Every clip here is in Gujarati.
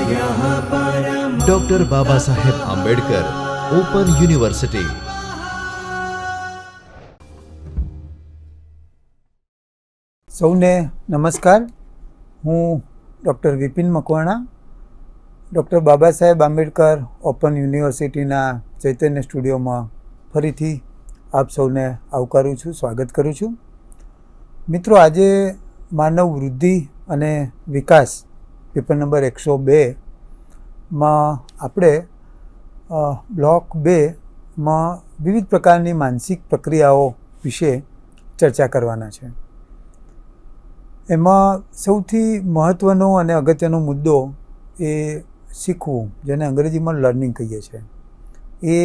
Doctor Baba Saheb Ambedkar open university. સૌને નમસ્કાર. હું doctor Vipin Makwana, doctor Baba Saheb Ambedkar open યુનિવર્સિટીના ચૈતન્ય સ્ટુડિયોમાં ફરીથી આપ સૌને આવકારું છું, સ્વાગત કરું છું. મિત્રો, આજે માનવ વૃદ્ધિ અને વિકાસ પેપર નંબર 102માં આપણે બ્લોક 2માં વિવિધ પ્રકારની માનસિક પ્રક્રિયાઓ વિશે ચર્ચા કરવાના છે. એમાં સૌથી મહત્ત્વનો અને અગત્યનો મુદ્દો એ શીખવું, જેને અંગ્રેજીમાં લર્નિંગ કહીએ છીએ, એ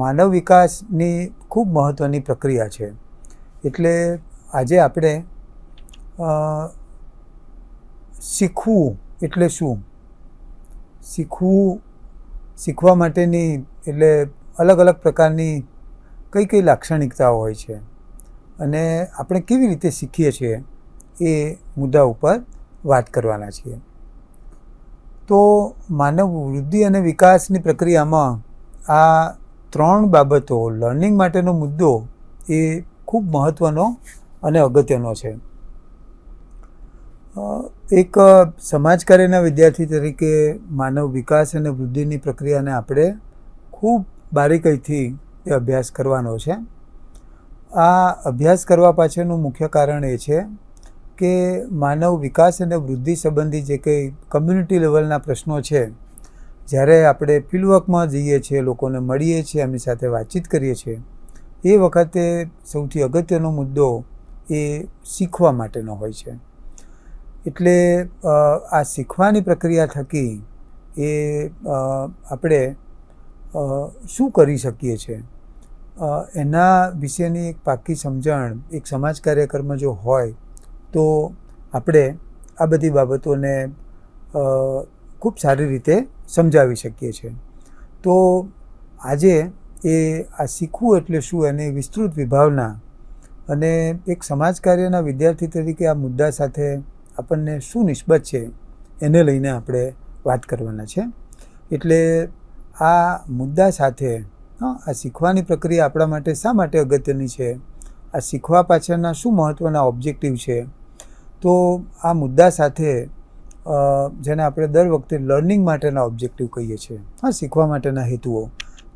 માનવ વિકાસની ખૂબ મહત્ત્વની પ્રક્રિયા છે. એટલે આજે આપણે શીખવું એટલે શું, શીખવા માટેની એટલે અલગ અલગ પ્રકારની કઈ કઈ લાક્ષણિકતાઓ હોય છે અને આપણે કેવી રીતે શીખીએ છીએ એ મુદ્દા ઉપર વાત કરવાના છીએ. તો માનવ વૃદ્ધિ અને વિકાસની પ્રક્રિયામાં આ ત્રણ બાબતો, લર્નિંગ માટેનો મુદ્દો એ ખૂબ મહત્ત્વનો અને અગત્યનો છે. એક સમાજકાર્યના વિદ્યાર્થી તરીકે માનવ વિકાસ અને વૃદ્ધિની પ્રક્રિયાને આપણે ખૂબ બારીકાઈથી એ અભ્યાસ કરવાનો છે. આ અભ્યાસ કરવા પાછળનું મુખ્ય કારણ એ છે કે માનવ વિકાસ અને વૃદ્ધિ સંબંધી જે કંઈ કમ્યુનિટી લેવલના પ્રશ્નો છે, જ્યારે આપણે ફિલ્ડવર્કમાં જઈએ છીએ, લોકોને મળીએ છીએ, એમની સાથે વાતચીત કરીએ છીએ, એ વખતે સૌથી અગત્યનો મુદ્દો એ શીખવા માટેનો હોય છે. એટલે આ શીખવાની પ્રક્રિયા થકી એ આપણે શું કરી શકીએ છીએ એના વિશેની એક પાકી સમજણ એક સમાજ કાર્યક્રમમાં જો હોય તો આપણે આ બધી બાબતોને ખૂબ સારી રીતે સમજાવી શકીએ છીએ. તો આજે આ શીખવું એટલે શું એની વિસ્તૃત વિભાવના અને એક સમાજ કાર્યના વિદ્યાર્થી તરીકે આ મુદ્દા સાથે આપણને શું નિસ્બત છે એને લઈને આપણે વાત કરવાના છે. એટલે આ મુદ્દા સાથે આ શીખવાની પ્રક્રિયા આપણા માટે શા માટે અગત્યની છે, આ શીખવા પાછળના શું મહત્ત્વના ઓબ્જેક્ટિવ છે, તો આ મુદ્દા સાથે જેને આપણે દર વખતે લર્નિંગ માટેના ઓબ્જેક્ટિવ કહીએ છીએ, શીખવા માટેના હેતુઓ,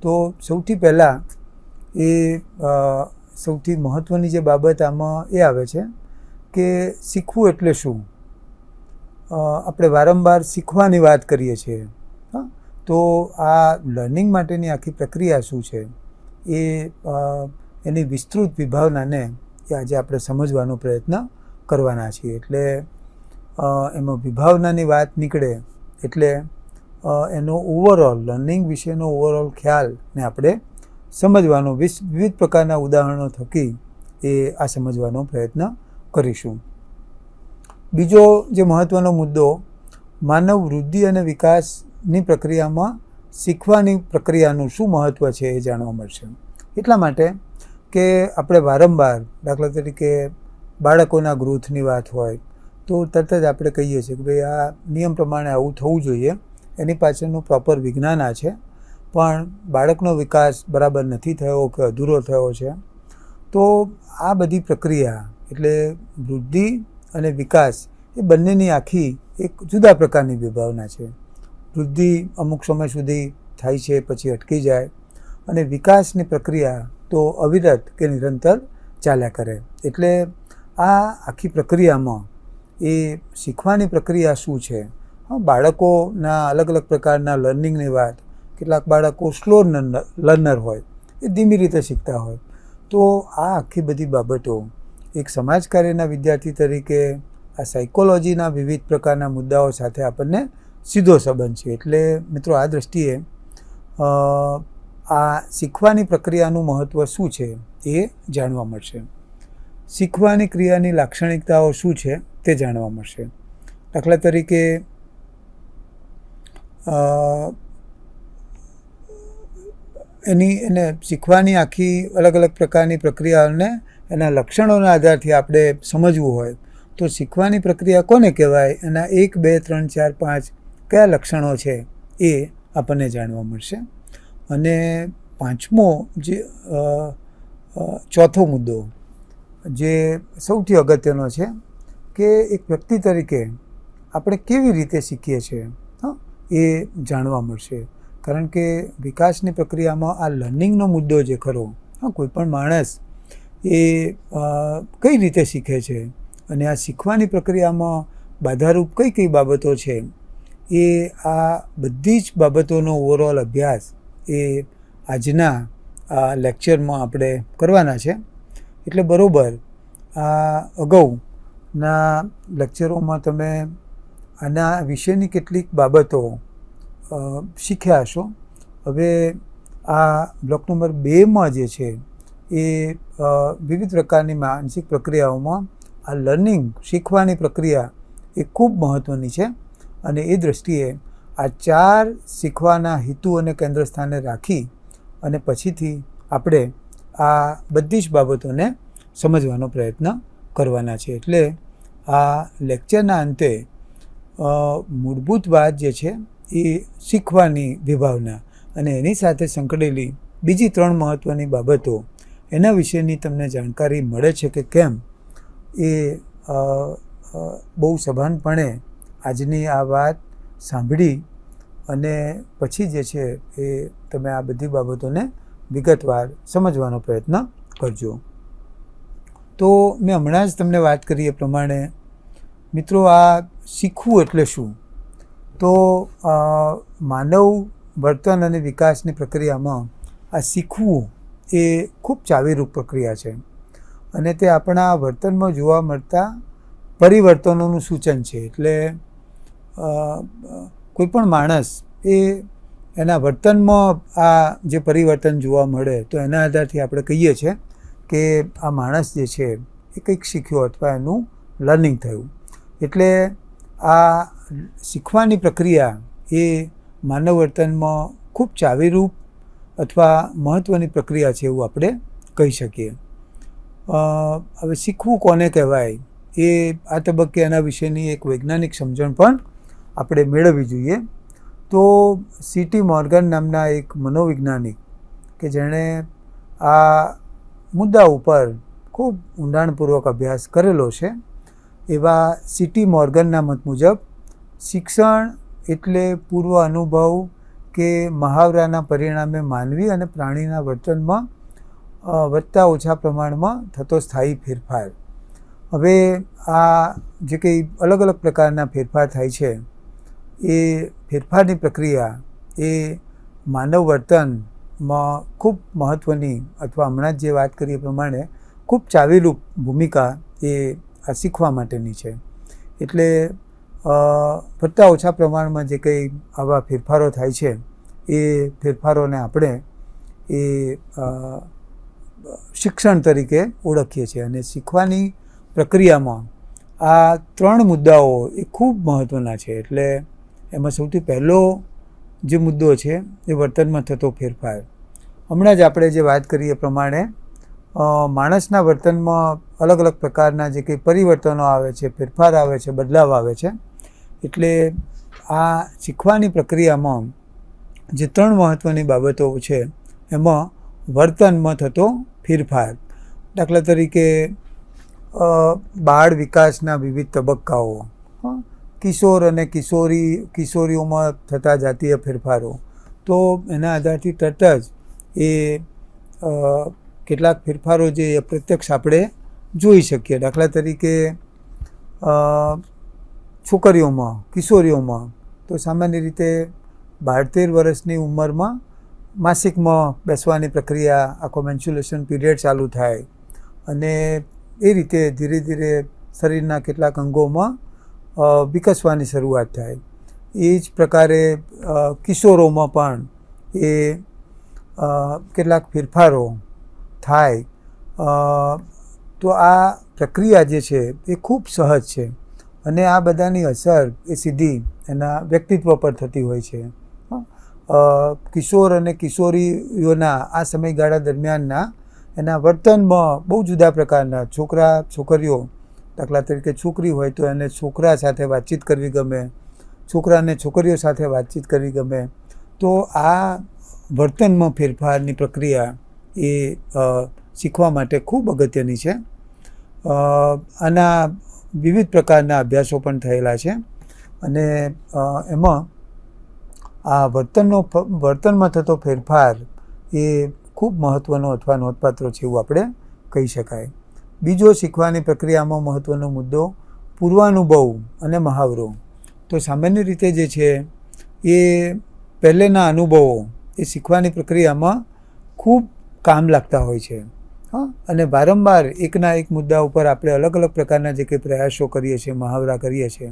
તો સૌથી પહેલાં એ સૌથી મહત્ત્વની જે બાબત આમાં એ આવે છે કે શીખવું એટલે શું. આપણે વારંવાર શીખવાની વાત કરીએ છીએ, તો આ લર્નિંગ માટેની આખી પ્રક્રિયા શું છે એની વિસ્તૃત વિભાવનાને આજે આપણે સમજવાનો પ્રયત્ન કરવાના છીએ. એટલે એમાં વિભાવનાની વાત નીકળે એટલે એનો ઓવરઓલ લર્નિંગ વિશેનો ઓવરઓલ ખ્યાલને આપણે સમજવાનો વિવિધ પ્રકારના ઉદાહરણો થકી એ આ સમજવાનો પ્રયત્ન કરીશું. બીજો જે મહત્ત્વનો મુદ્દો, માનવ વૃદ્ધિ અને વિકાસની પ્રક્રિયામાં શીખવાની પ્રક્રિયાનું શું મહત્ત્વ છે એ જાણવા મળશે. એટલા માટે કે આપણે વારંવાર, દાખલા તરીકે બાળકોના ગ્રોથની વાત હોય તો તરત જ આપણે કહીએ છીએ કે ભાઈ આ નિયમ પ્રમાણે આવું થવું જોઈએ, એની પાછળનું પ્રોપર વિજ્ઞાન આ છે, પણ બાળકનો વિકાસ બરાબર નથી થયો કે અધૂરો થયો છે. તો આ બધી પ્રક્રિયા એટલે વૃદ્ધિ અને વિકાસ એ બંનેની આખી એક જુદા પ્રકારની વિભાવના છે. વૃદ્ધિ અમુક સમય સુધી થાય છે, પછી અટકી જાય, અને વિકાસની પ્રક્રિયા તો અવિરત કે નિરંતર ચાલ્યા કરે. એટલે આ આખી પ્રક્રિયામાં એ શીખવાની પ્રક્રિયા શું છે, બાળકોના અલગ અલગ પ્રકારના લર્નિંગની વાત, કેટલાક બાળકો સ્લો લર્નર હોય, એ ધીમી રીતે શીખતા હોય. તો આ આખી બધી બાબતો એક સમાજ કાર્યના વિદ્યાર્થી તરીકે આ સાયકોલોજીના વિવિધ પ્રકારના મુદ્દાઓ સાથે આપણને સીધો સંબંધ છે. એટલે મિત્રો, આ દૃષ્ટિએ આ શીખવાની પ્રક્રિયાનું મહત્ત્વ શું છે એ જાણવા મળશે. શીખવાની ક્રિયાની લાક્ષણિકતાઓ શું છે તે જાણવા મળશે. દાખલા તરીકે એને શીખવાની આખી અલગ અલગ પ્રકારની પ્રક્રિયાઓને એના લક્ષણોના આધારથી આપણે સમજવું હોય તો શીખવાની પ્રક્રિયા કોને કહેવાય, એના 1, 2, 3, 4, 5 કયા લક્ષણો છે એ આપણને જાણવા મળશે. અને પાંચમો જે ચોથો મુદ્દો જે સૌથી અગત્યનો છે કે એક વ્યક્તિ તરીકે આપણે કેવી રીતે શીખીએ છીએ એ જાણવા મળશે. કારણ કે વિકાસની પ્રક્રિયામાં આ લર્નિંગનો મુદ્દો જે ખરો, કોઈ પણ માણસ એ કઈ રીતે શીખે છે અને આ શીખવાની પ્રક્રિયામાં બાધારૂપ કઈ કઈ બાબતો છે, એ આ બધી જ બાબતોનો ઓવરઓલ અભ્યાસ એ આજના આ લેક્ચરમાં આપણે કરવાના છે. એટલે બરાબર આ અગાઉના લેક્ચરોમાં તમે આના વિશેની કેટલીક બાબતો શીખ્યા હશો. હવે આ બ્લોક નંબર 2માં જે છે એ વિવિધ પ્રકારની માનસિક પ્રક્રિયાઓમાં આ લર્નિંગ શીખવાની પ્રક્રિયા એ ખૂબ મહત્ત્વની છે. અને એ દૃષ્ટિએ આ 4 શીખવાના હેતુ અને કેન્દ્ર સ્થાને રાખી અને પછીથી આપણે આ બધી જ બાબતોને સમજવાનો પ્રયત્ન કરવાના છે. એટલે આ લેક્ચરના અંતે મૂળભૂત વાત જે છે એ શીખવાની વિભાવના અને એની સાથે સંકળેલી બીજી 3 મહત્ત્વની બાબતો એના વિશેની તમને જાણકારી મળે છે કે કેમ, એ બહુ સભાનપણે આજની આ વાત સાંભળી અને પછી જે છે એ તમે આ બધી બાબતોને વિગતવાર સમજવાનો પ્રયત્ન કરજો. તો મેં હમણાં જ તમને વાત કરી એ પ્રમાણે મિત્રો, આ શીખવું એટલે શું? તો માનવ વર્તન અને વિકાસની પ્રક્રિયામાં આ શીખવું એ ખૂબ ચાવીરૂપ પ્રક્રિયા છે અને તે આપણા વર્તનમાં જોવા મળતા પરિવર્તનોનું સૂચન છે. એટલે કોઈપણ માણસ એ એના વર્તનમાં આ જે પરિવર્તન જોવા મળે તો એના આધારથી આપણે કહીએ છીએ કે આ માણસ જે છે એ કંઈક શીખ્યો અથવા એનું લર્નિંગ થયું. એટલે આ શીખવાની પ્રક્રિયા એ માનવ વર્તનમાં ખૂબ ચાવીરૂપ અથવા મહત્ત્વની પ્રક્રિયા છે એવું આપણે કહી શકીએ. હવે શીખવું કોને કહેવાય એ આ તબક્કે એના વિશેની એક વૈજ્ઞાનિક સમજણ પણ આપણે મેળવવી જોઈએ. તો C.T. મોર્ગન નામના એક મનોવૈજ્ઞાનિક કે જેણે આ મુદ્દા ઉપર ખૂબ ઊંડાણપૂર્વક અભ્યાસ કરેલો છે, એવા C.T. મોર્ગનના મત મુજબ શિક્ષણ એટલે પૂર્વ અનુભવ કે મહાવરાના પરિણામે માનવી અને પ્રાણીના વર્તનમાં વધતા ઓછા પ્રમાણમાં થતો સ્થાયી ફેરફાર. હવે આ જે કંઈ અલગ અલગ પ્રકારના ફેરફાર થાય છે એ ફેરફારની પ્રક્રિયા એ માનવ વર્તનમાં ખૂબ મહત્ત્વની અથવા હમણાં જ જે વાત કરી એ પ્રમાણે ખૂબ ચાવીરૂપ ભૂમિકા એ આ શીખવા માટેની છે. એટલે વધતા ઓછા પ્રમાણમાં જે કંઈ આવા ફેરફારો થાય છે એ ફેરફારોને આપણે એ શિક્ષણ તરીકે ઓળખીએ છીએ. અને શીખવાની પ્રક્રિયામાં આ 3 મુદ્દાઓ એ ખૂબ મહત્ત્વના છે. એટલે એમાં સૌથી પહેલો જે મુદ્દો છે એ વર્તનમાં થતો ફેરફાર. હમણાં જ આપણે જે વાત કરી એ પ્રમાણે માણસના વર્તનમાં અલગ અલગ પ્રકારના જે કંઈ પરિવર્તનો આવે છે, ફેરફાર આવે છે, બદલાવ આવે છે. એટલે આ શીખવાની પ્રક્રિયામાં જે 3 મહત્ત્વની બાબતો છે એમાં વર્તનમાં થતો ફેરફાર, દાખલા તરીકે બાળ વિકાસના વિવિધ તબક્કાઓ, કિશોર અને કિશોરીઓમાં થતા જાતીય ફેરફારો. તો એના આધારથી તરત જ એ કેટલાક ફેરફારો જે પ્રત્યક્ષ આપણે જોઈ શકીએ. દાખલા તરીકે છોકરીઓમાં, કિશોરીઓમાં તો સામાન્ય રીતે 12-13 વર્ષની ઉંમરમાં માસિકમાં બેસવાની પ્રક્રિયા, આખો મેન્સ્યુલેશન પીરિયડ ચાલુ થાય અને એ રીતે ધીરે ધીરે શરીરના કેટલાક અંગોમાં વિકસવાની શરૂઆત થાય. એ જ પ્રકારે કિશોરોમાં પણ એ કેટલાક ફેરફારો થાય. તો આ પ્રક્રિયા જે છે એ ખૂબ સહજ છે અને આ બધાની અસર એ સીધી એના વ્યક્તિત્વ પર થતી હોય છે. કિશોર અને કિશોરીઓના આ સમયગાળા દરમિયાનના એના વર્તનમાં બહુ જુદા પ્રકારના, છોકરા છોકરીઓ, દાખલા તરીકે છોકરી હોય તો એને છોકરા સાથે વાતચીત કરવી ગમે, છોકરાને છોકરીઓ સાથે વાતચીત કરવી ગમે. તો આ વર્તનમાં ફેરફારની પ્રક્રિયા એ શીખવા માટે ખૂબ અગત્યની છે. આના વિવિધ પ્રકારના અભ્યાસો પણ થયેલા છે અને એમાં આ વર્તનમાં થતો ફેરફાર એ ખૂબ મહત્ત્વનો અથવા નોંધપાત્ર છે એવું આપણે કહી શકાય. બીજો શીખવાની પ્રક્રિયામાં મહત્ત્વનો મુદ્દો પૂર્વાનુભવ અને મહાવરો. તો સામાન્ય રીતે જે છે એ પહેલેના અનુભવો એ શીખવાની પ્રક્રિયામાં ખૂબ કામ લાગતા હોય છે. અને વારંવાર એકના એક મુદ્દા ઉપર આપણે અલગ અલગ પ્રકારના જે કંઈ પ્રયાસો કરીએ છીએ, મહાવરા કરીએ છીએ,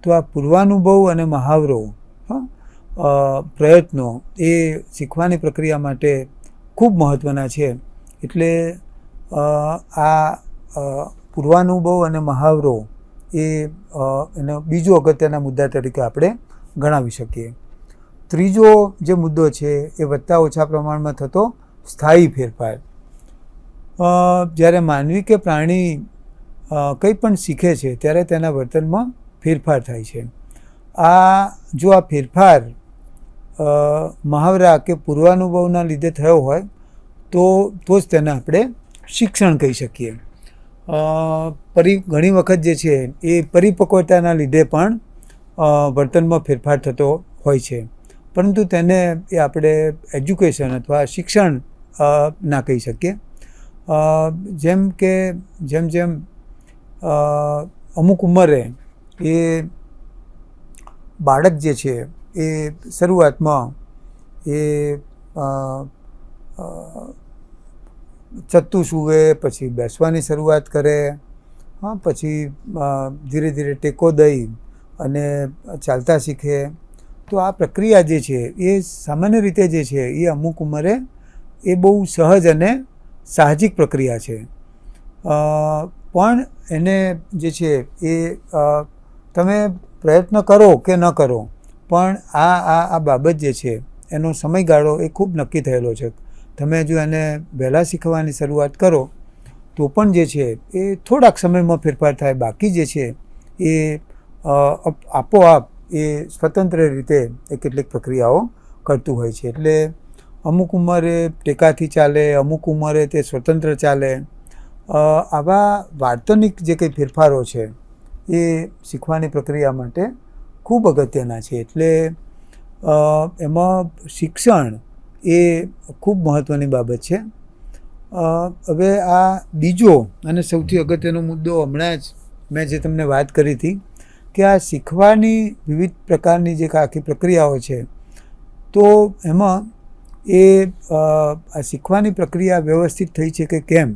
તો આ પૂર્વાનુભવ અને મહાવરો પ્રયત્નો એ શીખવાની પ્રક્રિયા માટે ખૂબ મહત્ત્વના છે. એટલે આ પૂર્વાનુભવ અને મહાવરો એ એનો બીજો અગત્યના મુદ્દા તરીકે આપણે ગણાવી શકીએ. ત્રીજો જે મુદ્દો છે એ વધતા ઓછા પ્રમાણમાં થતો સ્થાયી ફેરફાર. જ્યારે માનવી કે પ્રાણી કંઈ પણ શીખે છે ત્યારે તેના વર્તનમાં ફેરફાર થાય છે. જો આ ફેરફાર મહાવરા કે પૂર્વાનુભવના લીધે થયો હોય તો જ તેને આપણે શિક્ષણ કહી શકીએ. ઘણી વખત જે છે એ પરિપક્વતાના લીધે પણ વર્તનમાં ફેરફાર થતો હોય છે, પરંતુ તેને એ આપણે એજ્યુકેશન અથવા શિક્ષણ ના કહી શકીએ. જેમ અમુક ઉંમરે એ બાળક જે છે એ શરૂઆતમાં એ ચત્તું સૂવે, પછી બેસવાની શરૂઆત કરે, પછી ધીરે ધીરે ટેકો દઈ અને ચાલતા શીખે. તો આ પ્રક્રિયા જે છે એ સામાન્ય રીતે જે છે એ અમુક ઉંમરે એ બહુ સહજ અને સાહજિક પ્રક્રિયા છે. પણ એને જે છે એ તમે પ્રયત્ન કરો કે ન કરો, પણ આ બાબત જે છે એનો સમયગાળો એ ખૂબ નક્કી થયેલો છે. તમે જો એને વહેલા શીખવાની શરૂઆત કરો તો પણ જે છે એ થોડાક સમયમાં ફેરફાર થાય, બાકી જે છે એ આપોઆપ એ સ્વતંત્ર રીતે એ કેટલીક પ્રક્રિયાઓ કરતું હોય છે. એટલે અમુક ઉંમરે ટેકાથી ચાલે, અમુક ઉંમરે તે સ્વતંત્ર ચાલે. આવા વાર્તનિક જે કંઈ ફેરફારો છે એ શીખવાની પ્રક્રિયા માટે ખૂબ અગત્યના છે. એટલે એમાં શિક્ષણ એ ખૂબ મહત્ત્વની બાબત છે. હવે આ બીજો અને સૌથી અગત્યનો મુદ્દો હમણાં જ મેં જે તમને વાત કરી હતી કે આ શીખવાની વિવિધ પ્રકારની જે આખી પ્રક્રિયાઓ છે, તો એમાં આ શીખવાની પ્રક્રિયા વ્યવસ્થિત થઈ છે કે કેમ,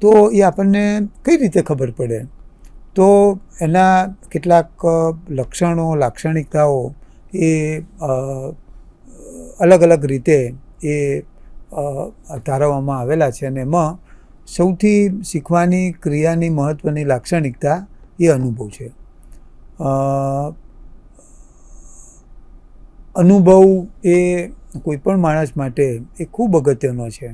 તો એ આપણને કઈ રીતે ખબર પડે? તો એના કેટલાક લક્ષણો, લાક્ષણિકતાઓ એ અલગ અલગ રીતે એ તારવવામાં આવેલા છે. અને એમાં સૌથી શીખવાની ક્રિયાની મહત્ત્વની લાક્ષણિકતા એ અનુભવ છે. અનુભવ એ કોઈપણ માણસ માટે એ ખૂબ અગત્યનો છે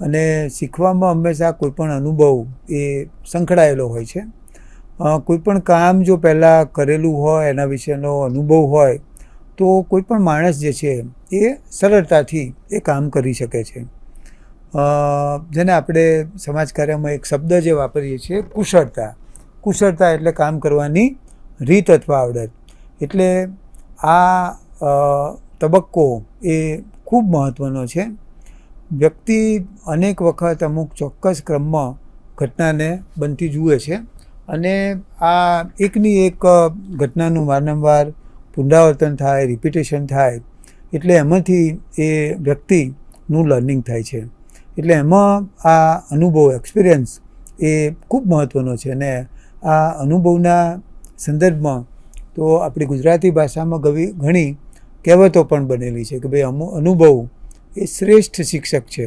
અને શીખવામાં હંમેશા કોઈપણ અનુભવ એ સંકળાયેલો હોય છે. કોઈપણ કામ જો પહેલાં કરેલું હોય, એના વિશેનો અનુભવ હોય, તો કોઈપણ માણસ જે છે એ સરળતાથી એ કામ કરી શકે છે. જેને આપણે સમાજકાર્યમાં એક શબ્દ જે વાપરીએ છીએ, કુશળતા. કુશળતા એટલે કામ કરવાની રીત અથવા આવડત. એટલે આ તબક્કો એ ખૂબ મહત્ત્વનો છે. વ્યક્તિ અનેક વખત અમુક ચોક્કસ ક્રમમાં ઘટનાને બનતી જુએ છે અને આ એકની એક ઘટનાનું વારંવાર પુનરાવર્તન થાય, રિપીટેશન થાય, એટલે એમાંથી એ વ્યક્તિનું લર્નિંગ થાય છે. એટલે એમાં આ અનુભવ, એક્સપિરિયન્સ એ ખૂબ મહત્ત્વનો છે. અને આ અનુભવના સંદર્ભમાં તો આપણી ગુજરાતી ભાષામાં ઘણી કહેવતો પણ બનેલી છે કે ભાઈ અનુભવ એ શ્રેષ્ઠ શિક્ષક છે.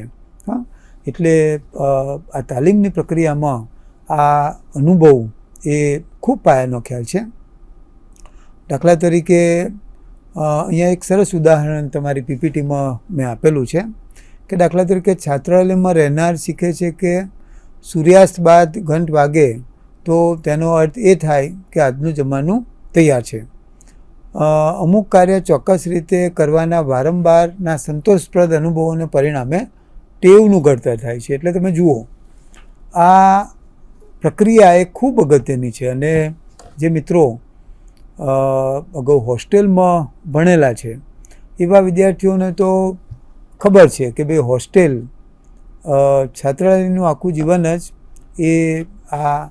એટલે આ તાલીમની પ્રક્રિયામાં આ અનુભવ એ ખૂબ પાયાનો ખ્યાલ છે. દાખલા તરીકે અહીંયા એક સરસ ઉદાહરણ તમારી પીપીટીમાં મેં આપેલું છે કે દાખલા તરીકે છાત્રાલયમાં રહેનાર શીખે છે કે સૂર્યાસ્ત બાદ ઘંટ વાગે તો તેનો અર્થ એ થાય કે આજનું જમવાનું તૈયાર છે. અમુક કાર્ય ચોક્કસ રીતે કરવાના વારંવારના સંતોષપ્રદ અનુભવોને પરિણામે ટેવનું ઘડતર થાય છે. એટલે તમે જુઓ, આ પ્રક્રિયા એ ખૂબ અગત્યની છે. અને જે મિત્રો અગાઉ હોસ્ટેલમાં ભણેલા છે એવા વિદ્યાર્થીઓને તો ખબર છે કે ભાઈ હોસ્ટેલ છાત્રાલયનું આખું જીવન જ એ આ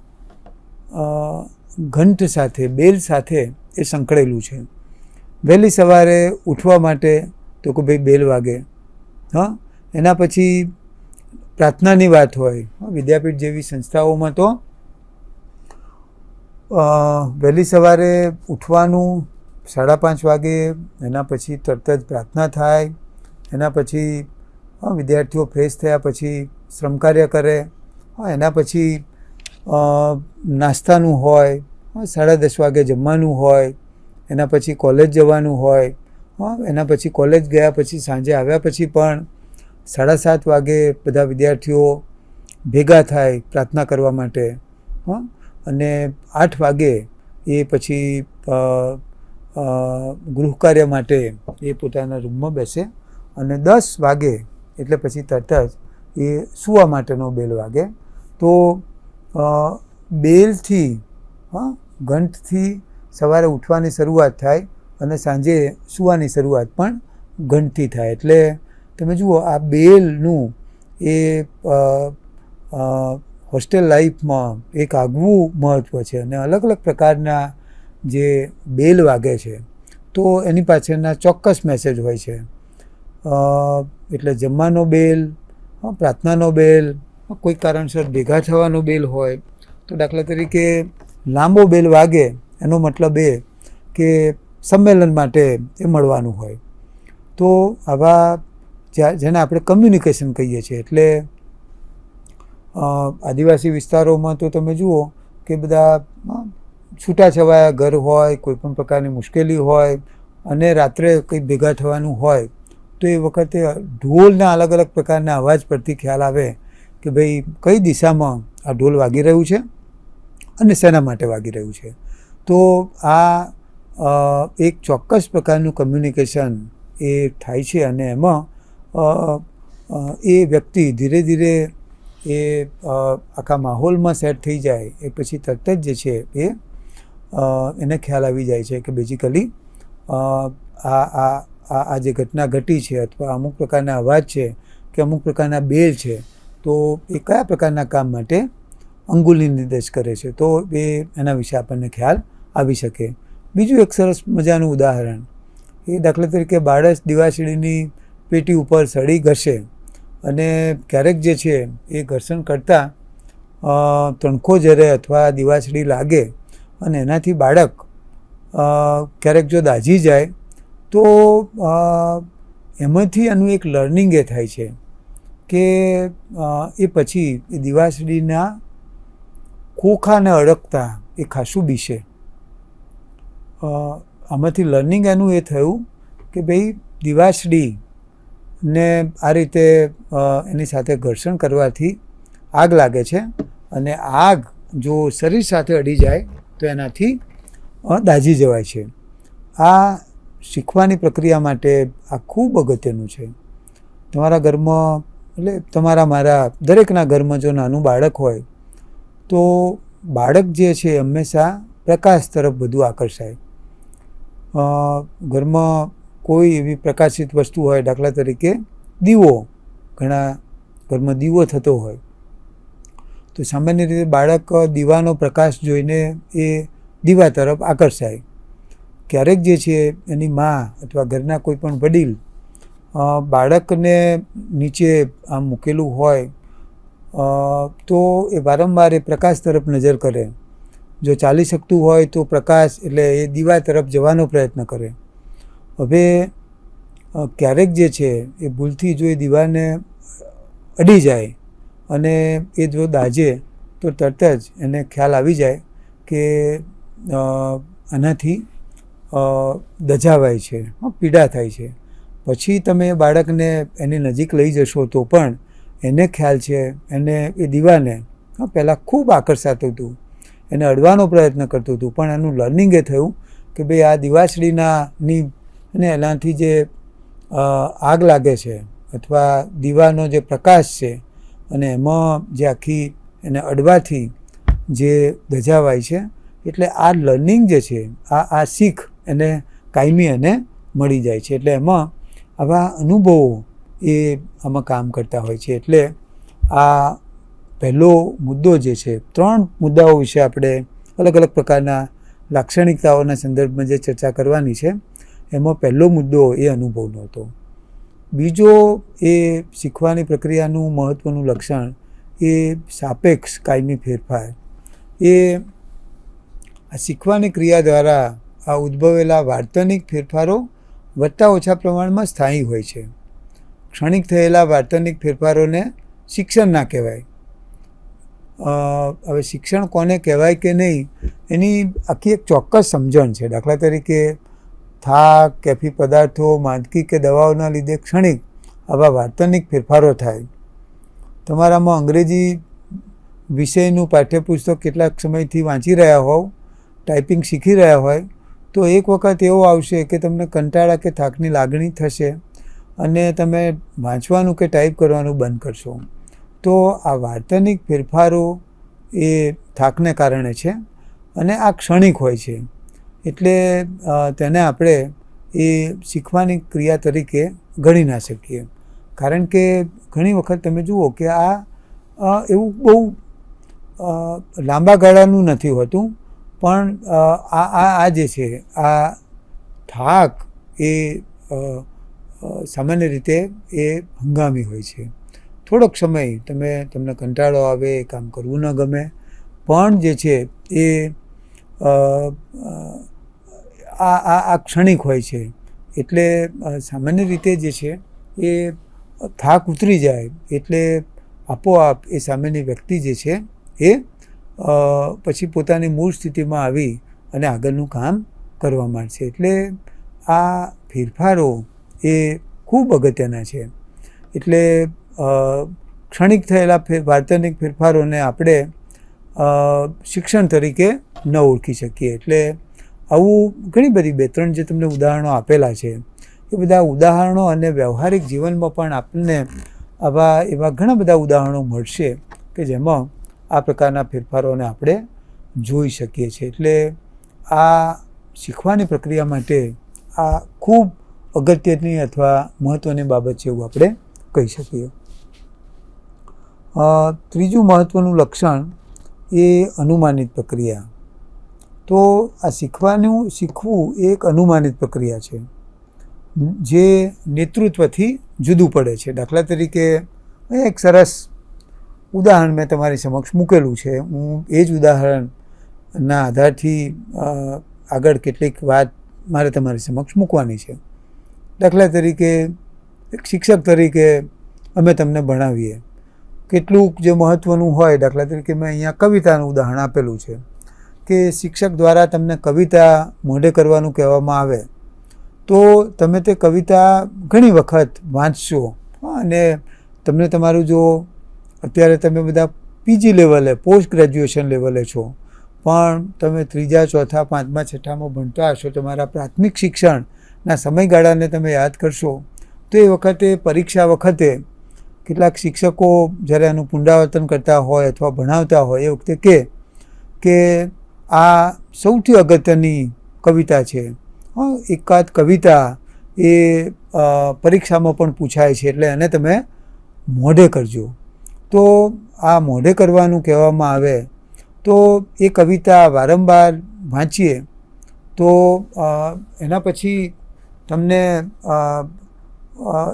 ઘંટ સાથે, બેલ સાથે એ સંકળેલું છે. વહેલી સવારે ઉઠવા માટે તો કે ભાઈ બેલ વાગે, એના પછી પ્રાર્થનાની વાત હોય. વિદ્યાપીઠ જેવી સંસ્થાઓમાં તો વહેલી સવારે ઉઠવાનું 5:30 વાગે, એના પછી તરત જ પ્રાર્થના થાય, એના પછી વિદ્યાર્થીઓ ફ્રેશ થયા પછી શ્રમકાર્ય કરે, એના પછી નાસ્તાનું હોય, 10:30 વાગે જમવાનું હોય, એના પછી કોલેજ જવાનું હોય, એના પછી કોલેજ ગયા પછી સાંજે આવ્યા પછી પણ 7:30 વાગે બધા વિદ્યાર્થીઓ ભેગા થાય પ્રાર્થના કરવા માટે, અને 8 વાગે એ પછી ગૃહકાર્ય માટે એ પોતાના રૂમમાં બેસે, અને 10 વાગે એટલે પછી તરત જ એ સૂવા માટેનો બેલ વાગે. તો બેલથી, ઘંટથી સવારે ઉઠવાની શરૂઆત થાય અને સાંજે સૂવાની શરૂઆત પણ ઘંટથી થાય. એટલે તમે જુઓ, આ બેલનું એ હોસ્ટેલ લાઈફમાં એક આગવું મહત્ત્વ છે. અને અલગ અલગ પ્રકારના જે બેલ વાગે છે તો એની પાછળના ચોક્કસ મેસેજ હોય છે. એટલે જમવાનો બેલ, પ્રાર્થનાનો બેલ, કોઈ કારણસર ભેગા થવાનો બેલ હોય. તો દાખલા તરીકે લાંબો બેલ વાગે એનો મતલબ એ કે સંમેલન માટે એ મળવાનું હોય. તો આવા જેને આપણે કમ્યુનિકેશન કહીએ છીએ. એટલે આદિવાસી વિસ્તારોમાં તો તમે જુઓ કે બધા છૂટાછવાયા ઘર હોય, કોઈ પણ પ્રકારની મુશ્કેલી હોય અને રાત્રે કંઈ ભેગા થવાનું હોય તો એ વખતે ઢોલના અલગ અલગ પ્રકારના અવાજ પરથી ખ્યાલ આવે કે ભાઈ કઈ દિશામાં આ ઢોલ વાગી રહ્યું છે અને શેના માટે વાગી રહ્યું છે. તો આ એક ચોક્કસ પ્રકારનું કમ્યુનિકેશન એ થાય છે. અને એમાં એ વ્યક્તિ ધીરે ધીરે એ આખા માહોલમાં સેટ થઈ જાય એ પછી તરત જ જે છે એને ખ્યાલ આવી જાય છે કે બેઝિકલી આ જે ઘટના ઘટી છે અથવા અમુક પ્રકારના અવાજ છે કે અમુક પ્રકારના બેલ છે તો એ કયા પ્રકારના કામ માટે અંગુલી નિર્દેશ કરે છે. તો એના વિશે આપણને ખ્યાલ આવી શકે. બીજું એક સરસ મજાનું ઉદાહરણ, એ દાખલા તરીકે બાળક દિવાસળીની પેટી ઉપર સળી ઘસે અને ક્યારેક જે છે એ ઘર્ષણ કરતાં તણખો જરે અથવા દિવાસળી લાગે અને એનાથી બાળક ક્યારેક જો દાઝી જાય તો એમાંથી એનું એક લર્નિંગ એ થાય છે કે એ પછી એ દિવાસળીના ખોખાને અડકતા એ ખાસું બીશે. આમાંથી લર્નિંગ એનું એ થયું કે ભાઈ દિવાસળીને આ રીતે એની સાથે ઘર્ષણ કરવાથી આગ લાગે છે અને આગ જો શરીર સાથે અડી જાય તો એનાથી દાઝી જવાય છે. આ શીખવાની પ્રક્રિયા માટે આ ખૂબ અગત્યનું છે. તમારા ઘરમાં, એટલે તમારા મારા દરેકના ઘરમાં જો નાનું બાળક હોય તો બાળક જે છે હંમેશા પ્રકાશ તરફ વધુ આકર્ષાય. ઘરમાં કોઈ એવી પ્રકાશિત વસ્તુ હોય, દાખલા તરીકે દીવો, ઘણા ઘરમાં દીવો થતો હોય તો સામાન્ય રીતે બાળક દીવાનો પ્રકાશ જોઈને એ દીવા તરફ આકર્ષાય. ક્યારેક જે છે એની મા અથવા ઘરના કોઈ પણ વડીલ બાળકને નીચે આમ મૂકેલું હોય તો એ વારંવાર એ પ્રકાશ તરફ નજર કરે. જો ચાલી શકતું હોય તો પ્રકાશ એટલે એ દીવા તરફ જવાનો પ્રયત્ન કરે. હવે ક્યારેક જે છે એ ભૂલથી જો એ દીવાને અડી જાય અને એ જો દાઝે તો તરત જ એને ખ્યાલ આવી જાય કે આનાથી દઝાવાય છે, પીડા થાય છે. પછી તમે બાળકને એની નજીક લઈ જશો તો પણ એને ખ્યાલ છે, એને એ દીવાને પહેલાં ખૂબ આકર્ષાતું હતું, એને અડવાનો પ્રયત્ન કરતું હતું, પણ એનું લર્નિંગ એ થયું કે ભાઈ આ દિવાસળીની અને એનાથી જે આગ લાગે છે અથવા દીવાનો જે પ્રકાશ છે અને એમાં જે આખી એને અડવાથી જે દજાવાય છે, એટલે આ લર્નિંગ જે છે, આ શીખ એને કાયમી એને મળી જાય છે. એટલે એમાં આવા અનુભવો એ આમાં કામ કરતા હોય છે. એટલે આ પહેલો મુદ્દો જે છે, 3 મુદ્દાઓ વિશે આપણે અલગ અલગ પ્રકારના લાક્ષણિકતાઓના સંદર્ભમાં જે ચર્ચા કરવાની છે, એમાં પહેલો મુદ્દો એ અનુભવનો હતો. બીજો એ શીખવાની પ્રક્રિયાનું મહત્ત્વનું લક્ષણ એ સાપેક્ષ કાયમી ફેરફાર. એ આ શીખવાની ક્રિયા દ્વારા આ ઉદ્ભવેલા વર્તનિક ફેરફારો વધતા ઓછા પ્રમાણમાં સ્થાયી હોય છે. ક્ષણિક થયેલા વર્તનિક ફેરફારોને શિક્ષણ ના કહેવાય. હવે શિક્ષણ કોને કહેવાય કે નહીં એની આખી એક ચોક્કસ સમજણ છે. દાખલા તરીકે થાક, કેફી પદાર્થો, માંદગી કે દવાઓના લીધે ક્ષણિક આવા વર્તનિક ફેરફારો થાય. તમારામાં અંગ્રેજી વિષયનું પાઠ્યપુસ્તક કેટલાક સમયથી વાંચી રહ્યા હોવ, ટાઈપિંગ શીખી રહ્યા હોય, તો એક વખત એવો આવશે કે તમને કંટાળા કે થાકની લાગણી થશે અને તમે વાંચવાનું કે ટાઈપ કરવાનું બંધ કરશો. તો આ વર્તનિક ફેરફારો એ થાકને કારણે છે અને આ ક્ષણિક હોય છે. એટલે તેને આપણે એ શીખવાની ક્રિયા તરીકે ગણી ના શકીએ. કારણ કે ઘણી વખત તમે જુઓ કે આ એવું બહુ લાંબા ગાળાનું નથી હોતું, પણ આ જે છે આ થાક એ સામાન્ય રીતે એ હંગામી હોય છે. થોડોક સમય તમને કંટાળો આવે, કામ કરવું ન ગમે, પણ જે છે એ આ ક્ષણિક હોય છે. એટલે સામાન્ય રીતે જે છે એ થાક ઉતરી જાય એટલે આપોઆપ એ સામેની વ્યક્તિ જે છે એ પછી પોતાની મૂળ સ્થિતિમાં આવી અને આગળનું કામ કરવા માંડશે. એટલે આ ફેરફારો એ ખૂબ અગત્યના છે. એટલે ક્ષણિક થયેલા વર્તનિક ફેરફારોને આપણે શિક્ષણ તરીકે ન ઓળખી શકીએ. એટલે આવું ઘણી બધી 2-3 જે તમને ઉદાહરણો આપેલા છે, એ બધા ઉદાહરણો અને વ્યવહારિક જીવનમાં પણ આપણને એવા ઘણા બધા ઉદાહરણો મળશે કે જેમાં આ પ્રકારના ફેરફારોને આપણે જોઈ શકીએ છીએ. એટલે આ શીખવાની પ્રક્રિયા માટે આ ખૂબ અગત્યની અથવા મહત્ત્વની બાબત છે એવું આપણે કહી શકીએ. ત્રીજું મહત્ત્વનું લક્ષણ એ અનુમાનિત પ્રક્રિયા. તો આ શીખવું એ એક અનુમાનિત પ્રક્રિયા છે જે નેતૃત્વથી જુદું પડે છે. દાખલા તરીકે એક સરસ ઉદાહરણ મેં તમારી સમક્ષ મૂકેલું છે. હું એ જ ઉદાહરણના આધારથી આગળ કેટલીક વાત મારે તમારી સમક્ષ મૂકવાની છે. દાખલા તરીકે એક શિક્ષક તરીકે અમે તમને ભણાવીએ, કેટલુંક જે મહત્ત્વનું હોય, દાખલા તરીકે મેં અહીંયા કવિતાનું ઉદાહરણ આપેલું છે કે શિક્ષક દ્વારા તમને કવિતા મોઢે કરવાનું કહેવામાં આવે તો તમે તે કવિતા ઘણી વખત વાંચશો અને તમને તમારું જો અત્યારે તમે બધા પીજી લેવલે, પોસ્ટ ગ્રેજ્યુએશન લેવલે છો, પણ તમે 3જા, 4થા, 5મા, 6ઠામાં ભણતા હશો, તમારા પ્રાથમિક શિક્ષણના સમયગાળાને તમે યાદ કરશો તો એ વખતે પરીક્ષા વખતે કેટલાક શિક્ષકો જ્યારે આનું પુનરાવર્તન કરતા હોય અથવા ભણાવતા હોય એ વખતે કે આ સૌથી અગત્યની કવિતા છે. એકાદ કવિતા એ પરીક્ષામાં પણ પૂછાય છે એટલે એને તમે મોઢે કરજો. તો આ મોઢે કરવાનું કહેવામાં આવે તો એ કવિતા વારંવાર વાંચીએ તો એના પછી તમને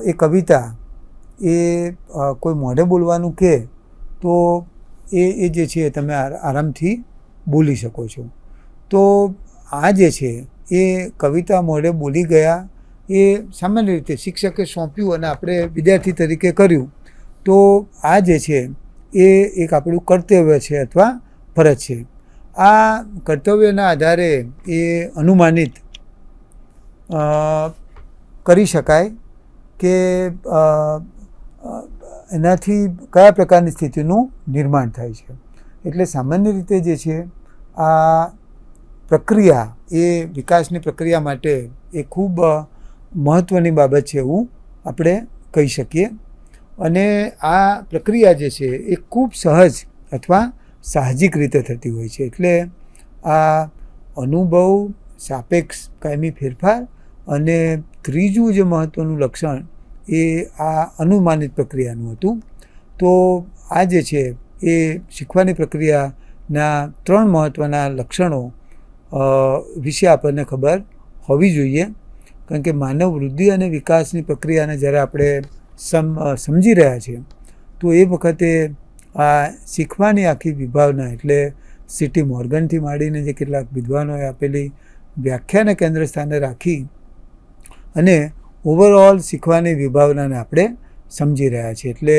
એ કવિતા એ કોઈ મોઢે બોલવાનું કહે તો એ જે છે તમે આરામથી બોલી શકો છો. તો આ જે છે એ કવિતા મોઢે બોલી ગયા એ સામાન્ય રીતે શિક્ષકે સોંપ્યું અને આપણે વિદ્યાર્થી તરીકે કર્યું તો આ જે છે એ એક આપણું કર્તવ્ય છે અથવા ફરજ છે. આ કર્તવ્યના આધારે એ અનુમાનિત કરી શકાય કે એનાથી કયા પ્રકારની સ્થિતિનું નિર્માણ થાય છે. એટલે સામાન્ય રીતે જે છે આ પ્રક્રિયા એ વિકાસની પ્રક્રિયા માટે એ ખૂબ મહત્ત્વની બાબત છે એવું આપણે કહી શકીએ. અને આ પ્રક્રિયા જે છે એ ખૂબ સહજ અથવા સાહજિક રીતે થતી હોય છે. એટલે આ અનુભવ, સાપેક્ષ કાયમી ફેરફાર અને ત્રીજું જે મહત્ત્વનું લક્ષણ એ આ અનુમાનિત પ્રક્રિયાનું હતું. તો આ જે છે એ શીખવાની પ્રક્રિયાના 3 મહત્ત્વના લક્ષણો વિશે આપણને ખબર હોવી જોઈએ. કારણ કે માનવ વૃદ્ધિ અને વિકાસની પ્રક્રિયાને જ્યારે આપણે સમજી રહ્યા છીએ તો એ વખતે આ શીખવાની આખી વિભાવના એટલે સીટી મોર્ગનથી માંડીને જે કેટલાક વિદ્વાનોએ આપેલી વ્યાખ્યાને કેન્દ્ર સ્થાને રાખી અને ઓવરઓલ શીખવાની વિભાવનાને આપણે સમજી રહ્યા છીએ. એટલે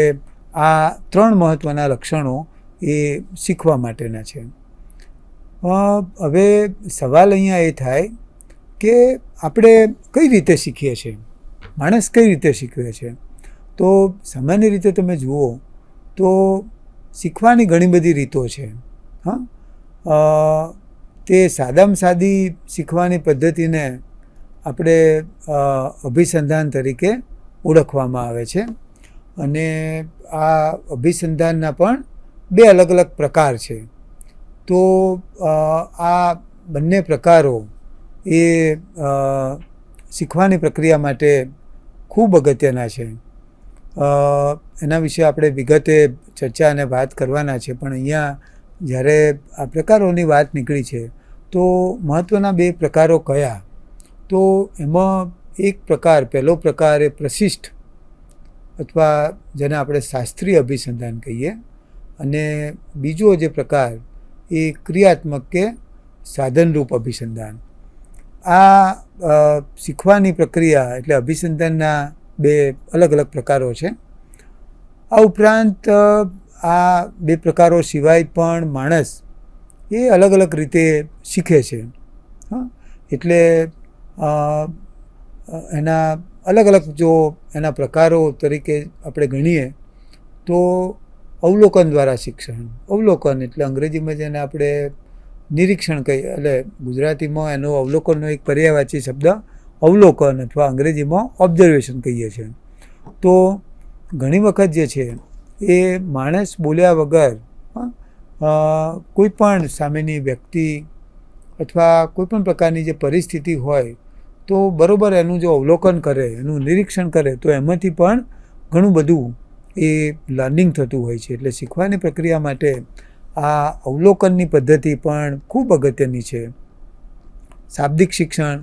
આ 3 મહત્ત્વના લક્ષણો એ શીખવા માટેના છે. હવે સવાલ અહીંયા એ થાય કે આપણે કઈ રીતે શીખીએ છીએ, માણસ કઈ રીતે શીખવે છે. તો સામાન્ય રીતે તમે જુઓ તો શીખવાની ઘણી બધી રીતો છે. તે સાદામાં સાદી શીખવાની પદ્ધતિને આપણે અભિસંધાન તરીકે ઓળખવામાં આવે છે. અને આ અભિસંધાનના પણ 2 અલગ અલગ પ્રકાર છે. તો આ બંને પ્રકારો એ શીખવાની પ્રક્રિયા માટે ખૂબ અગત્યના છે. એના વિશે આપણે વિગતે ચર્ચા અને વાત કરવાના છે. પણ અહીંયા જ્યારે આ પ્રકારોની વાત નીકળી છે તો મહત્ત્વના 2 પ્રકારો કયા? તો એમાં એક પ્રકાર, પહેલો પ્રકાર એ પ્રશિષ્ટ અથવા જેને આપણે શાસ્ત્રીય અભિસંધાન કહીએ, અને બીજો જે પ્રકાર એ ક્રિયાત્મક કે સાધનરૂપ અભિસંધાન. આ શીખવાની પ્રક્રિયા એટલે અભિસંધાનના 2 અલગ અલગ પ્રકારો છે. આ ઉપરાંત આ 2 પ્રકારો સિવાય પણ માણસ એ અલગ અલગ રીતે શીખે છે. એટલે એના અલગ અલગ જો એના પ્રકારો તરીકે આપણે ગણીએ તો અવલોકન દ્વારા શિક્ષણ. અવલોકન એટલે અંગ્રેજીમાં જેને આપણે નિરીક્ષણ કહીએ, એટલે ગુજરાતીમાં એનો અવલોકનનો એક પર્યાયવાચી શબ્દ અવલોકન અથવા અંગ્રેજીમાં ઓબ્ઝર્વેશન કહીએ છીએ. તો ઘણી વખત જે છે એ માણસ બોલ્યા વગર કોઈ પણ સામેની વ્યક્તિ અથવા કોઈ પણ પ્રકારની જે પરિસ્થિતિ હોય તો બરાબર એનું જો અવલોકન કરે, એનું નિરીક્ષણ કરે તો એમાંથી પણ ઘણું બધું એ લર્નિંગ થતું હોય છે. એટલે શીખવાની પ્રક્રિયા માટે આ અવલોકનની પદ્ધતિ પણ ખૂબ અગત્યની છે. શાબ્દિક શિક્ષણ,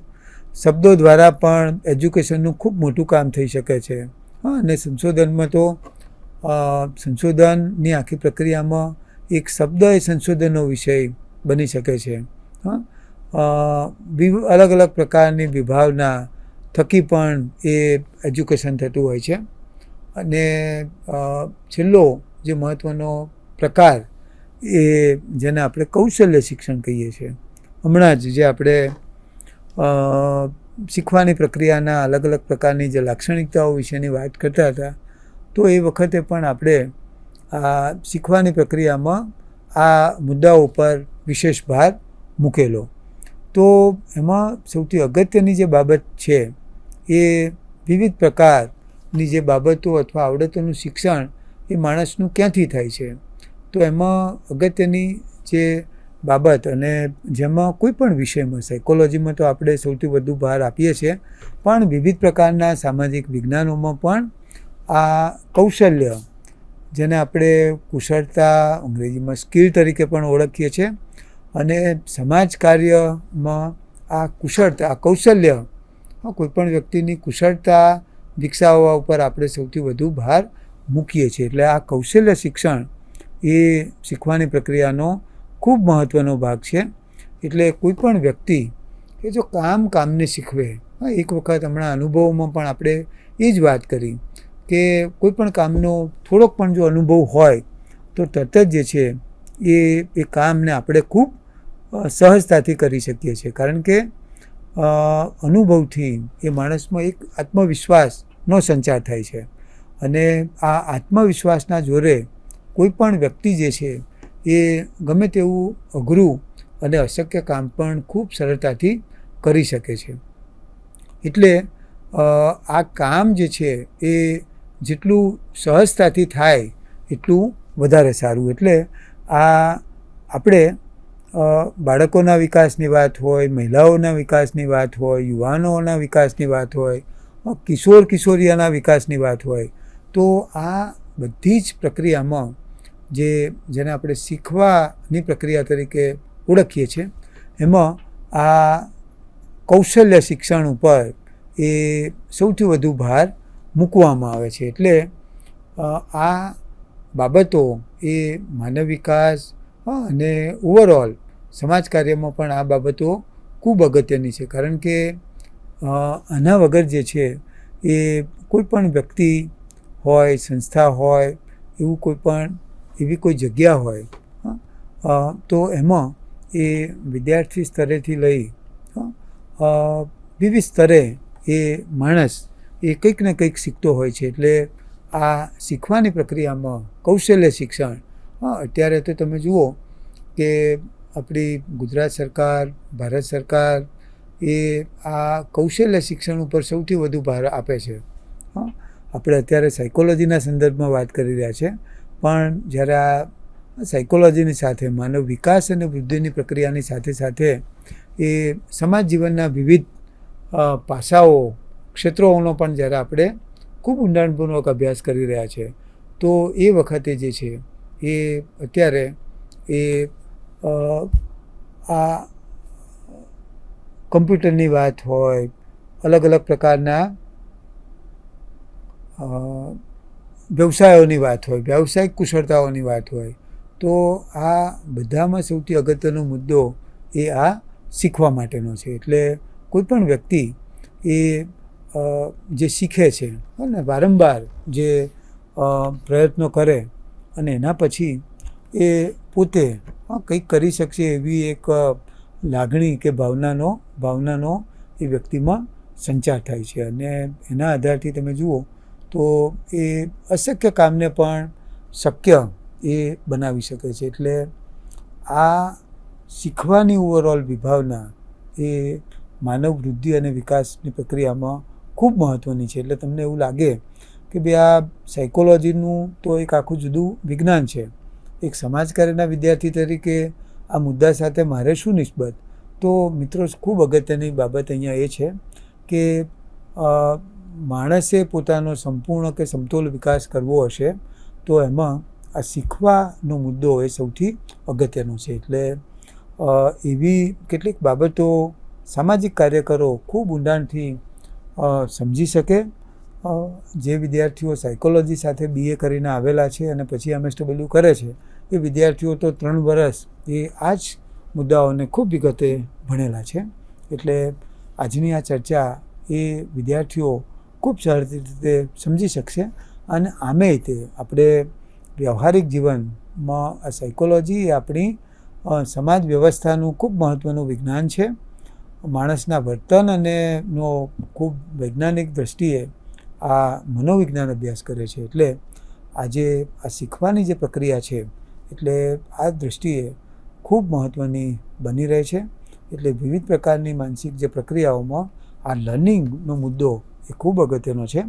શબ્દો દ્વારા પણ એજ્યુકેશનનું ખૂબ મોટું કામ થઈ શકે છે. અને સંશોધનમાં તો સંશોધનની આખી પ્રક્રિયામાં એક શબ્દ એ સંશોધનનો વિષય બની શકે છે. અલગ અલગ પ્રકારની વિભાવના થકી પણ એ એજ્યુકેશન થતું હોય છે. અને છેલ્લો જે મહત્ત્વનો પ્રકાર એ જેને આપણે કૌશલ્ય શિક્ષણ કહીએ છીએ. હમણાં જ જે આપણે શીખવાની પ્રક્રિયાના અલગ અલગ પ્રકારની જે લાક્ષણિકતાઓ વિશેની વાત કરતા હતા તો એ વખતે પણ આપણે આ શીખવાની પ્રક્રિયામાં આ મુદ્દાઓ પર વિશેષ ભાર મૂકેલો. તો એમાં સૌથી અગત્યની જે બાબત છે એ વિવિધ પ્રકારની જે બાબતો અથવા આવડતોનું શિક્ષણ એ માણસનું ક્યાંથી થાય છે. તો એમાં અગત્યની જે બાબત, અને જેમાં કોઈ પણ વિષયમાં, સાયકોલોજીમાં તો આપણે સૌથી વધુ ભાર આપીએ છીએ, પણ વિવિધ પ્રકારના સામાજિક વિજ્ઞાનોમાં પણ આ કૌશલ્ય, જેને આપણે કુશળતા અંગ્રેજીમાં સ્કિલ તરીકે પણ ઓળખીએ છીએ, અને સમાજ કાર્યમાં આ કુશળતા, આ કૌશલ્ય, કોઈપણ વ્યક્તિની કુશળતા વિકસાવવા ઉપર આપણે સૌથી વધુ ભાર મૂકીએ છીએ. એટલે આ કૌશલ્ય શિક્ષણ એ શીખવાની પ્રક્રિયાનો ખૂબ મહત્ત્વનો ભાગ છે. એટલે કોઈ પણ વ્યક્તિ કે જો કામને શીખવે, એક વખત હમણાં અનુભવમાં પણ આપણે એ જ વાત કરી કે કોઈ પણ કામનો થોડોક પણ જો અનુભવ હોય તો તરત જ જે છે એ કામને આપણે ખૂબ સહજતાથી કરી શકીએ છીએ. કારણ કે અનુભવથી એ માણસમાં એક આત્મવિશ્વાસનો સંચાર થાય છે. અને આ આત્મવિશ્વાસના જોરે કોઈ પણ વ્યક્તિ જે છે એ ગમે તેવું અઘરું અને અશક્ય કામ પણ ખૂબ સરળતાથી કરી શકે છે. એટલે આ કામ જે છે એ જેટલું સહજતાથી થાય એટલું વધારે સારું. એટલે આ આપણે બાળકોના વિકાસની વાત હોય, મહિલાઓના વિકાસની વાત હોય, યુવાનોના વિકાસની વાત હોય, કિશોર કિશોરીઓના વિકાસની વાત હોય, તો આ બધી જ પ્રક્રિયામાં જેને આપણે શીખવાની પ્રક્રિયા તરીકે ઓળખીએ છીએ, એમાં આ કૌશલ્ય શિક્ષણ ઉપર એ સૌથી વધુ ભાર મૂકવામાં આવે છે. એટલે આ બાબતો એ માનવ વિકાસ અને ઓવરઓલ સમાજ કાર્યમાં પણ આ બાબતો ખૂબ અગત્યની છે. કારણ કે આના વગર જે છે એ કોઈ પણ વ્યક્તિ હોય, સંસ્થા હોય, એવી કોઈ જગ્યા હોય, તો એમાં એ વિદ્યાર્થી સ્તરેથી લઈ વિવિધ સ્તરે એ માણસ એ કંઈક ને કંઈક શીખતો હોય છે. એટલે આ શીખવાની પ્રક્રિયામાં કૌશલ્ય શિક્ષણ, અત્યારે તો તમે જુઓ કે આપણી ગુજરાત સરકાર, ભારત સરકાર એ આ કૌશલ્ય શિક્ષણ ઉપર સૌથી વધુ ભાર આપે છે. આપણે અત્યારે સાયકોલોજીના સંદર્ભમાં વાત કરી રહ્યા છે, પણ જ્યારે આ સાયકોલોજીની સાથે માનવ વિકાસ અને વૃદ્ધિની પ્રક્રિયાની સાથે સાથે એ સમાજ જીવનના વિવિધ પાસાઓ, ક્ષેત્રોનો પણ જ્યારે આપણે ખૂબ ઊંડાણપૂર્વક અભ્યાસ કરી રહ્યા છે, તો એ વખતે જે છે એ અત્યારે એ આ કમ્પ્યુટરની વાત હોય, અલગ અલગ પ્રકારના વ્યવસાયોની વાત હોય, વ્યાવસાયિક કુશળતાઓની વાત હોય, તો આ બધામાં સૌથી અગત્યનો મુદ્દો એ આ શીખવા માટેનો છે. એટલે કોઈ પણ વ્યક્તિ એ જે શીખે છે અને વારંવાર જે પ્રયત્નો કરે અને એના પછી એ પોતે કંઈક કરી શકશે એવી એક લાગણી કે ભાવનાનો એ વ્યક્તિમાં સંચાર થાય છે. અને એના આધારથી તમે જુઓ તો એ અશક્ય કામને પણ શક્ય એ બનાવી શકે છે. એટલે આ શીખવાની ઓવરઓલ વિભાવના એ માનવ વૃદ્ધિ અને વિકાસની પ્રક્રિયામાં ખૂબ મહત્ત્વની છે. એટલે તમને એવું લાગે કે ભાઈ આ સાયકોલોજીનું તો એક આખું જુદું વિજ્ઞાન છે, એક સમાજકાર્યના વિદ્યાર્થી તરીકે આ મુદ્દા સાથે મારે શું નિસ્બત? તો મિત્રો, ખૂબ અગત્યની બાબત અહીંયા એ છે કે માણસે પોતાનો સંપૂર્ણ કે સમતોલ વિકાસ કરવો હશે તો એમાં આ શીખવાનો મુદ્દો એ સૌથી અગત્યનો છે. એટલે એવી કેટલીક બાબતો સામાજિક કાર્યકરો ખૂબ ઊંડાણથી સમજી શકે. જે વિદ્યાર્થીઓ સાયકોલોજી સાથે BA કરીને આવેલા છે અને પછી MSW કરે છે, એ વિદ્યાર્થીઓ તો 3 વર્ષ એ આ જ મુદ્દાઓને ખૂબ વિગતે ભણેલા છે. એટલે આજની આ ચર્ચા એ વિદ્યાર્થીઓ ખૂબ સરળ રીતે સમજી શકશે. અને આમેય તે આપણે વ્યવહારિક જીવનમાં આ સાયકોલોજી એ આપણી સમાજ વ્યવસ્થાનું ખૂબ મહત્ત્વનું વિજ્ઞાન છે. માણસના વર્તન અને નો ખૂબ વૈજ્ઞાનિક દૃષ્ટિએ આ મનોવિજ્ઞાન અભ્યાસ કરે છે. એટલે આજે આ શીખવાની જે પ્રક્રિયા છે, એટલે આ દૃષ્ટિએ ખૂબ મહત્ત્વની બની રહે છે. એટલે વિવિધ પ્રકારની માનસિક જે પ્રક્રિયાઓમાં આ લર્નિંગનો મુદ્દો એ ખૂબ અગત્યનો છે.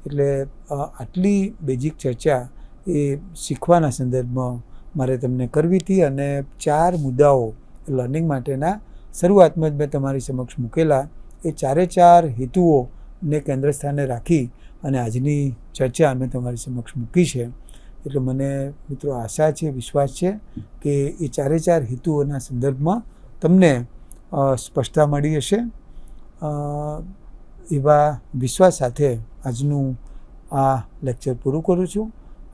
એટલે આટલી બેઝિક ચર્ચા એ શીખવાના સંદર્ભમાં મારે તમને કરવી હતી. અને 4 મુદ્દાઓ લર્નિંગ માટેના શરૂઆતમાં જ મેં તમારી સમક્ષ મૂકેલા. એ 4 હેતુઓને કેન્દ્ર સ્થાને રાખી અને આજની ચર્ચા અમે તમારી સમક્ષ મૂકી છે. એટલે મને મિત્રો આશા છે, વિશ્વાસ છે કે એ 4 હેતુઓના સંદર્ભમાં તમને સ્પષ્ટતા મળી હશે. એવા વિશ્વાસ સાથે આજનું આ લેક્ચર પૂરું કરું છું.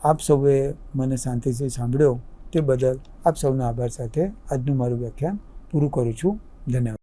આપ સૌએ મને શાંતિથી સાંભળ્યો તે બદલ આપ સૌના આભાર સાથે આજનું મારું વ્યાખ્યાન પૂરું કરું છું. ધન્યવાદ.